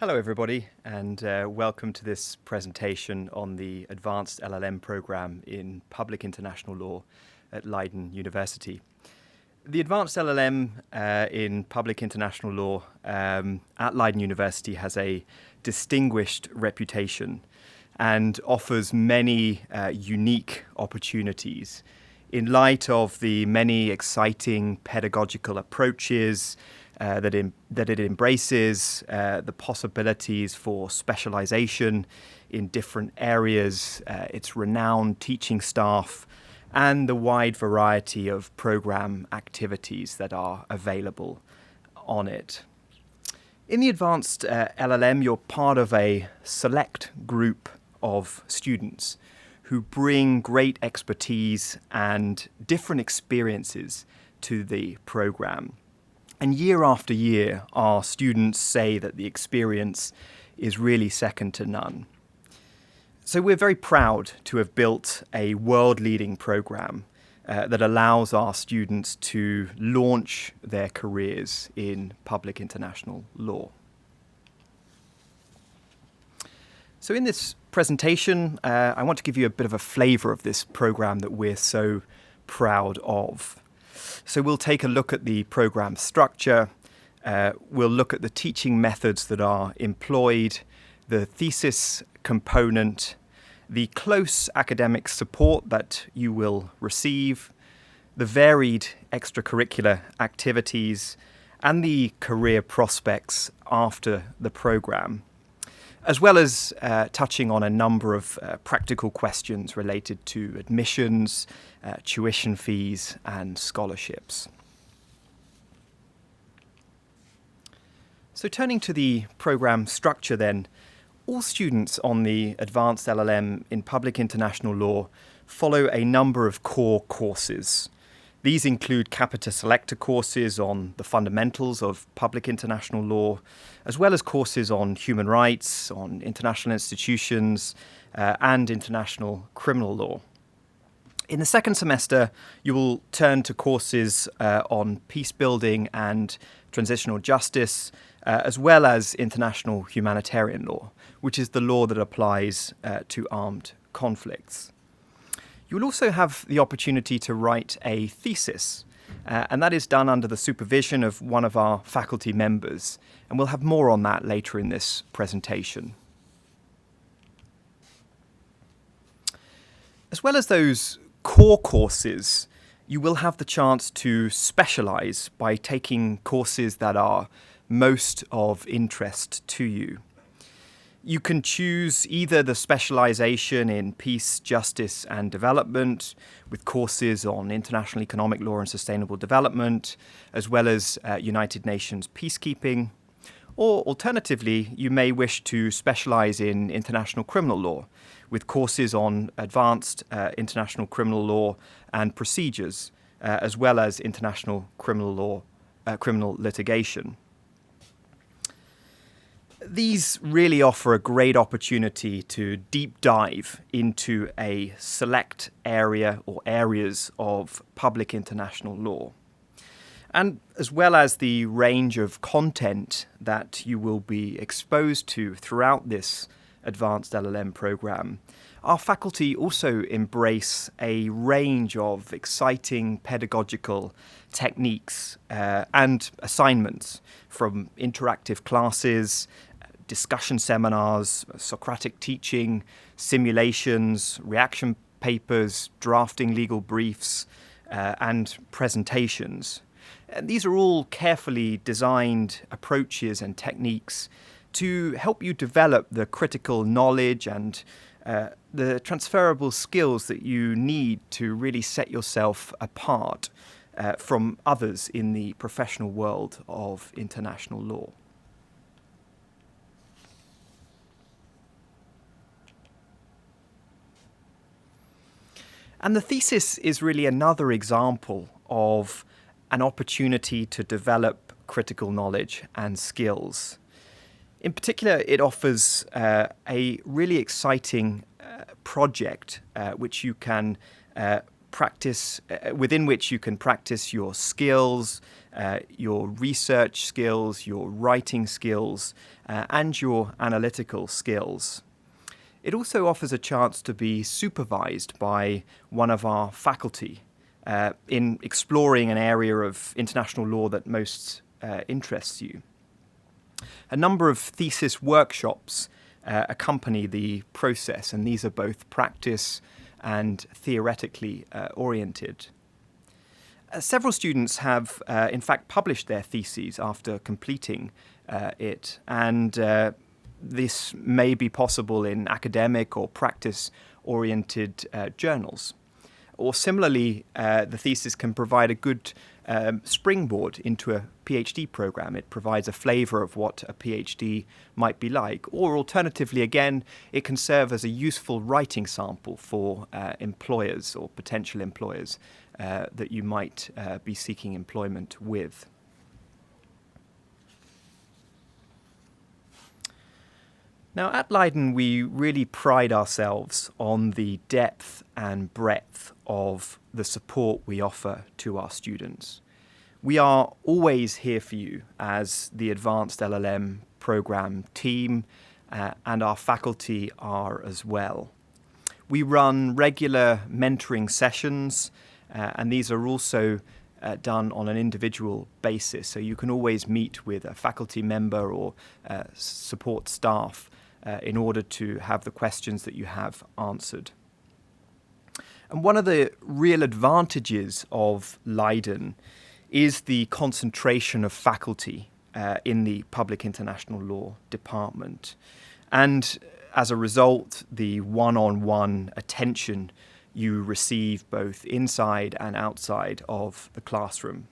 Hello everybody, and welcome to this presentation on the Advanced LL.M program in Public International Law at Leiden University. The Advanced LL.M in Public International Law at Leiden University has a distinguished reputation and offers many unique opportunities in light of the many exciting pedagogical approaches that it embraces, the possibilities for specialization in different areas, its renowned teaching staff, and the wide variety of program activities that are available on it. In the Advanced LL.M, you're part of a select group of students who bring great expertise and different experiences to the program. And year after year, our students say that the experience is really second to none. So we're very proud to have built a world-leading program that allows our students to launch their careers in public international law. So in this presentation, I want to give you a bit of a flavor of this program that we're so proud of. So we'll take a look at the program structure, we'll look at the teaching methods that are employed, the thesis component, the close academic support that you will receive, the varied extracurricular activities, and the career prospects after the program, as well as touching on a number of practical questions related to admissions, tuition fees, and scholarships. So turning to the program structure then, all students on the Advanced LL.M in Public International Law follow a number of core courses. These include Capita Selector courses on the fundamentals of public international law, as well as courses on human rights, on international institutions, and international criminal law. In the second semester, you will turn to courses on peace building and transitional justice, as well as international humanitarian law, which is the law that applies to armed conflicts. You will also have the opportunity to write a thesis, and that is done under the supervision of one of our faculty members, and we'll have more on that later in this presentation. As well as those core courses, you will have the chance to specialize by taking courses that are most of interest to you. You can choose either the specialization in peace, justice, and development with courses on international economic law and sustainable development, as well as United Nations peacekeeping. Or alternatively, you may wish to specialize in international criminal law with courses on advanced international criminal law and procedures, as well as international criminal law, criminal litigation. These really offer a great opportunity to deep dive into a select area or areas of public international law. And as well as the range of content that you will be exposed to throughout this Advanced LL.M program, our faculty also embrace a range of exciting pedagogical techniques and assignments, from interactive classes, discussion seminars, Socratic teaching, simulations, reaction papers, drafting legal briefs, and presentations. And these are all carefully designed approaches and techniques to help you develop the critical knowledge and the transferable skills that you need to really set yourself apart from others in the professional world of international law. And the thesis is really another example of an opportunity to develop critical knowledge and skills. In particular, it offers a really exciting project which you can within which you can practice your skills, your research skills, your writing skills, and your analytical skills. It also offers a chance to be supervised by one of our faculty in exploring an area of international law that most interests you. A number of thesis workshops accompany the process, and these are both practice and theoretically oriented. Several students have, in fact, published their theses after completing it, and this may be possible in academic or practice-oriented journals. Or similarly, the thesis can provide a good springboard into a PhD program. It provides a flavour of what a PhD might be like. Or alternatively, again, it can serve as a useful writing sample for employers or potential employers that you might be seeking employment with. Now, at Leiden, we really pride ourselves on the depth and breadth of the support we offer to our students. We are always here for you as the Advanced LL.M program team, and our faculty are as well. We run regular mentoring sessions, and these are also done on an individual basis, so you can always meet with a faculty member or support staff in order to have the questions that you have answered. And one of the real advantages of Leiden is the concentration of faculty in the Public International Law department. And as a result, the one-on-one attention you receive both inside and outside of the classroom.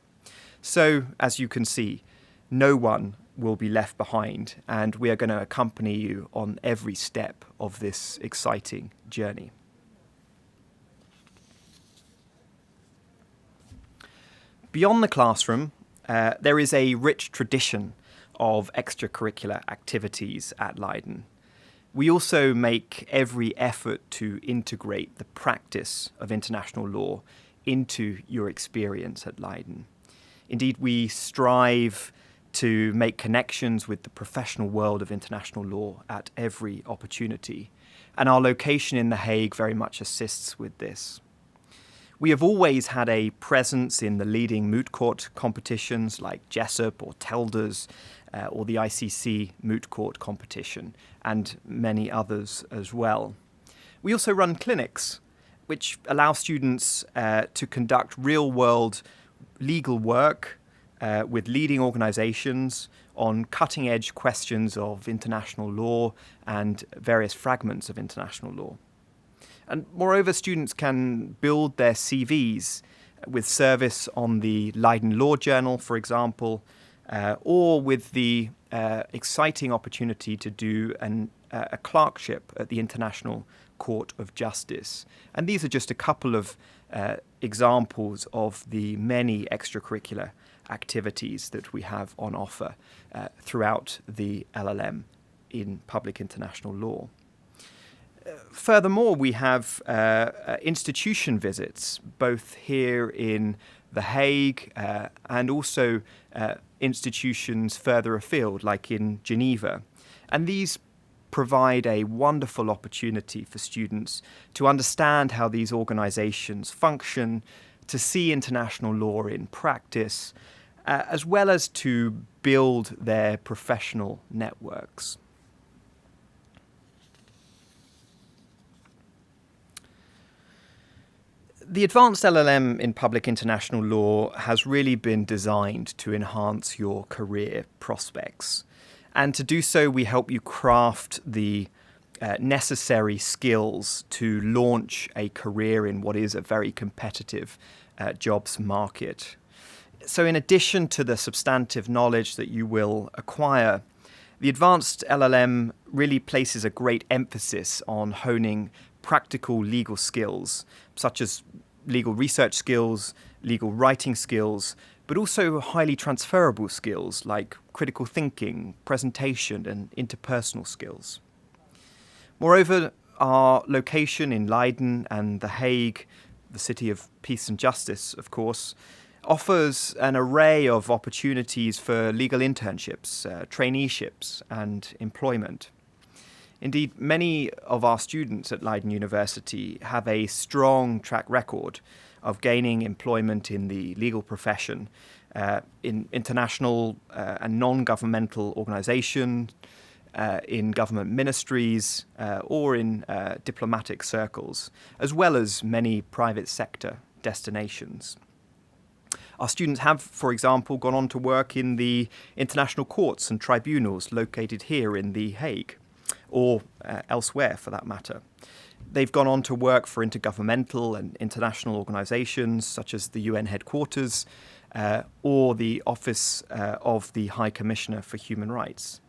So, as you can see, no one will be left behind, and we are going to accompany you on every step of this exciting journey. Beyond the classroom, there is a rich tradition of extracurricular activities at Leiden. We also make every effort to integrate the practice of international law into your experience at Leiden. Indeed, we strive to make connections with the professional world of international law at every opportunity, and our location in The Hague very much assists with this. We have always had a presence in the leading moot court competitions like Jessup or Telders, or the ICC moot court competition, and many others as well. We also run clinics, which allow students to conduct real-world legal work with leading organizations on cutting-edge questions of international law and various fragments of international law. And moreover, students can build their CVs with service on the Leiden Law Journal, for example, or with the exciting opportunity to do a clerkship at the International Court of Justice. And these are just a couple of examples of the many extracurricular activities that we have on offer throughout the LL.M in public international law. Furthermore, we have institution visits, both here in The Hague and also institutions further afield, like in Geneva. And these provide a wonderful opportunity for students to understand how these organizations function, to see international law in practice, as well as to build their professional networks. The Advanced LL.M in Public International Law has really been designed to enhance your career prospects. And to do so, we help you craft the necessary skills to launch a career in what is a very competitive jobs market. So in addition to the substantive knowledge that you will acquire, the Advanced LL.M really places a great emphasis on honing practical legal skills, such as legal research skills, legal writing skills, but also highly transferable skills like critical thinking, presentation, and interpersonal skills. Moreover, our location in Leiden and The Hague the city of peace and justice, of course, offers an array of opportunities for legal internships, traineeships, and employment. Indeed, many of our students at Leiden University have a strong track record of gaining employment in the legal profession, in international and non-governmental organisations, in government ministries, or in diplomatic circles, as well as many private sector destinations. Our students have, for example, gone on to work in the international courts and tribunals located here in The Hague, or elsewhere for that matter. They've gone on to work for intergovernmental and international organisations such as the UN headquarters or the Office of the High Commissioner for Human Rights.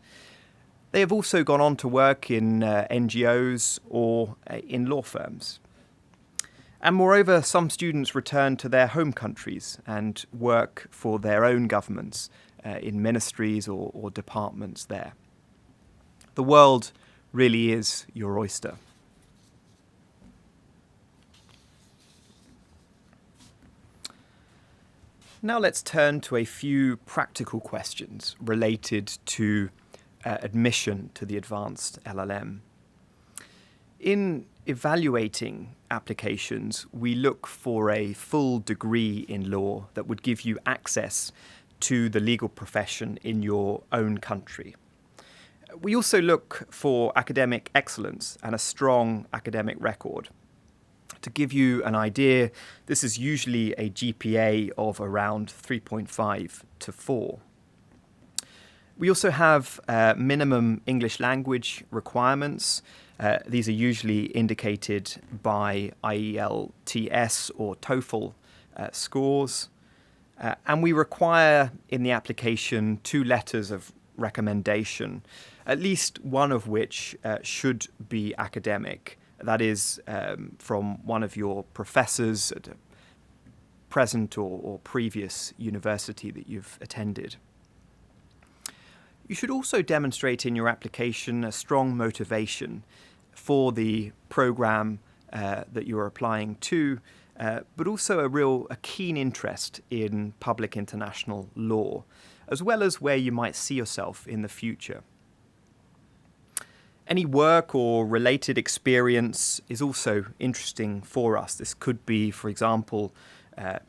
They have also gone on to work in NGOs or in law firms. And moreover, some students return to their home countries and work for their own governments in ministries or departments there. The world really is your oyster. Now let's turn to a few practical questions related to admission to the advanced LLM. In evaluating applications, we look for a full degree in law that would give you access to the legal profession in your own country. We also look for academic excellence and a strong academic record. To give you an idea, this is usually a GPA of around 3.5 to 4. We also have minimum English language requirements. These are usually indicated by IELTS or TOEFL scores. And we require in the application 2 letters of recommendation, at least one of which should be academic. That is from one of your professors at a present or previous university that you've attended. You should also demonstrate in your application a strong motivation for the program that you're applying to, but also a keen interest in public international law, as well as where you might see yourself in the future. Any work or related experience is also interesting for us. This could be, for example,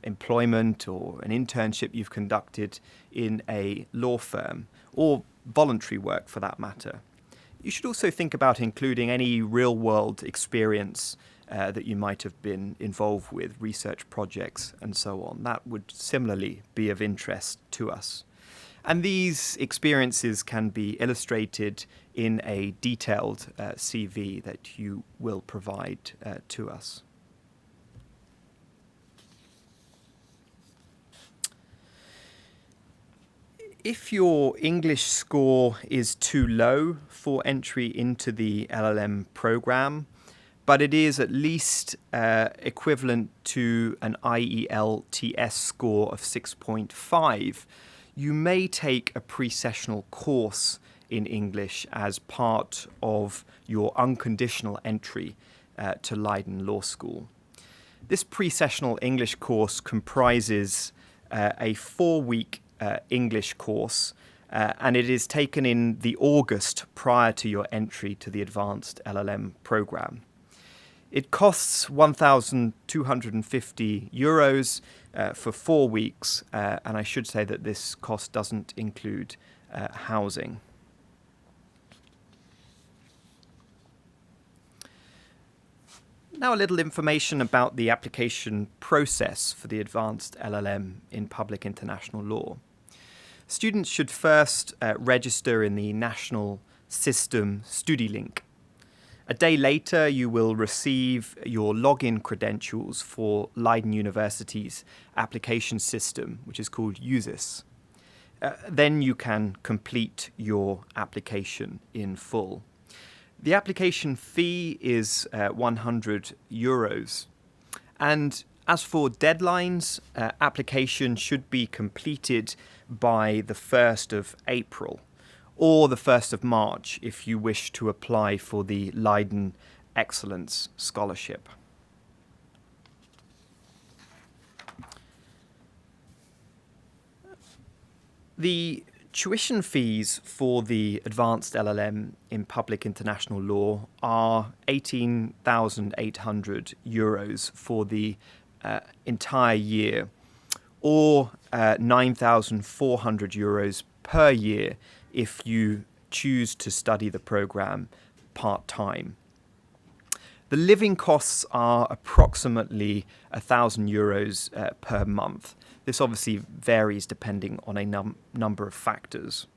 employment or an internship you've conducted in a law firm, or voluntary work for that matter. You should also think about including any real-world experience that you might have been involved with, research projects and so on. That would similarly be of interest to us. And these experiences can be illustrated in a detailed CV that you will provide to us. If your English score is too low for entry into the LLM program, but it is at least equivalent to an IELTS score of 6.5, you may take a pre-sessional course in English as part of your unconditional entry to Leiden Law School. This pre-sessional English course comprises a 4-week English course, and it is taken in the August prior to your entry to the advanced LLM program. It costs €1,250 for 4 weeks, and I should say that this cost doesn't include housing. Now a little information about the application process for the advanced LLM in public international law. Students should first register in the national system StudiLink. A day later, you will receive your login credentials for Leiden University's application system, which is called USIS. Then you can complete your application in full. The application fee is €100. And as for deadlines, application should be completed by the 1st of April. Or the 1st of March if you wish to apply for the Leiden Excellence Scholarship. The tuition fees for the Advanced LLM in Public International Law are €18,800 for the entire year, or €9,400 per year if you choose to study the program part-time. The living costs are approximately €1,000 per month. This obviously varies depending on a number of factors.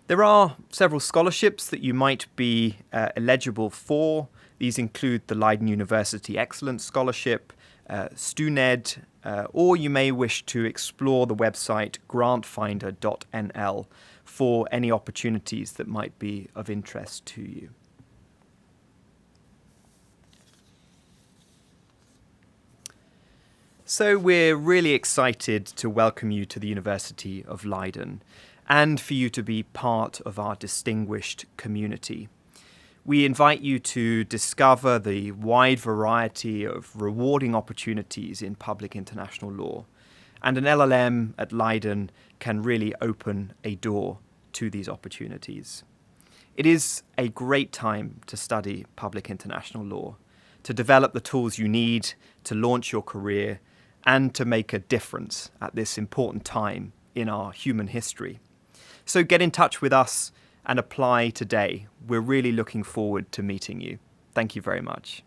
There are several scholarships that you might be eligible for. These include the Leiden University Excellence Scholarship, StuNed, or you may wish to explore the website grantfinder.nl for any opportunities that might be of interest to you. So we're really excited to welcome you to the University of Leiden and for you to be part of our distinguished community. We invite you to discover the wide variety of rewarding opportunities in public international law, and an LLM at Leiden can really open a door to these opportunities. It is a great time to study public international law, to develop the tools you need to launch your career and to make a difference at this important time in our human history. So get in touch with us and apply today. We're really looking forward to meeting you. Thank you very much.